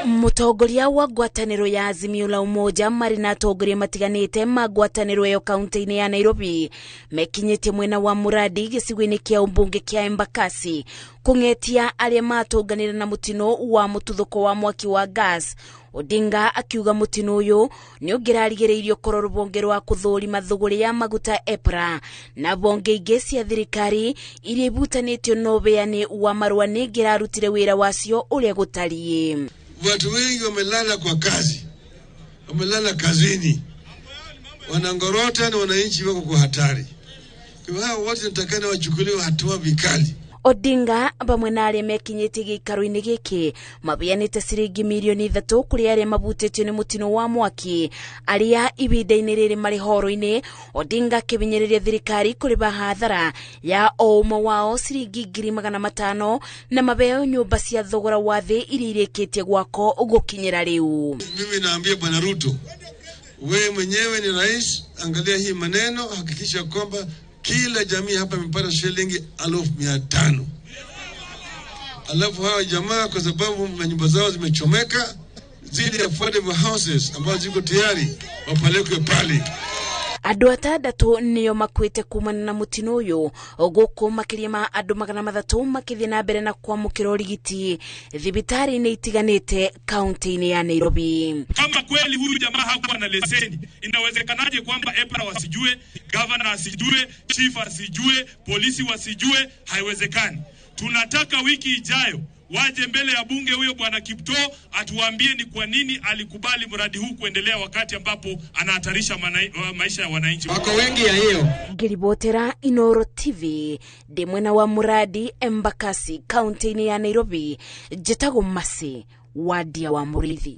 Mutongoria wa ngwataniro ya Azimio la Umoja mari na atongoria matiganite ma ngwataniro yo kaunti-ini ya Nairobi mekinyitie mwena wa Muradi gicigo-ini kia umbunge kia Embakasi kungetia aria matonganira na mutino wa mututhuko wa mwaki wa gas. Odinga akiuga mutino uyu ni ungirarigiriirio koro rubonge rwa kuthurima thuguri ya maguta EPRA na bonge ingi cia thirikari iria ibutanitio no beani wa marua ni ngirarutire wira wacio uria gutarie. Watu wengi wamelala kwa kazi, wamelala kazini, wanangorota na wananchi wako kwa hatari. Kwa hao wote natakana wachukuliwe hatua vikali. Odinga bamwe na aria mekinyiti gikaro-ini giki mabianite ciringi milioni 3 kuri aria mabutitio ni mutino wa mwaki aria ibinda-ini riri mari horo-ini. Odinga kibinyiriria thirikari kuriba hathara ya ouma wao ciringi 500,000 na mabeo nyumba cia thogora wa thi iria irikitie gwako gukinyira riu. Mimi naambia Bwana Ruto, wewe mwenyewe ni rais, angalia hii maneno, hakikisha kwamba kila jamii hapa imepata shilingi 500,000. Alafu hawa jamaa kwa sababu nyumba zao zimechomeka, zile affordable houses ambazo ziko tayari wapelekwe pale. Andu atandatu niyo makwite kumana na mutino uyu guku makiria ma andu 300 makithie na mbere na kwamukira urigiti thibitari-ini itiganite kaunti-ini ya Nairobi. Kama kweli huyu jamaa hakuwa na leseni, inawezekanaje kwamba EPRA wasijue, governor asijue, chief asijue, polisi wasijue? Haiwezekani. Tunataka wiki ijayo waje mbele ya bunge huyo Bwana Kipto atuambie ni kwa nini alikubali mradi huu kuendelea wakati ambapo anahatarisha maisha ya wananchi. Wako wengi ya hiyo. Ngiribotera Inooro TV de mwena wa Muradi Embakasi kaunti-ini ya Nairobi. Jitago Masi wadia wa Murithi.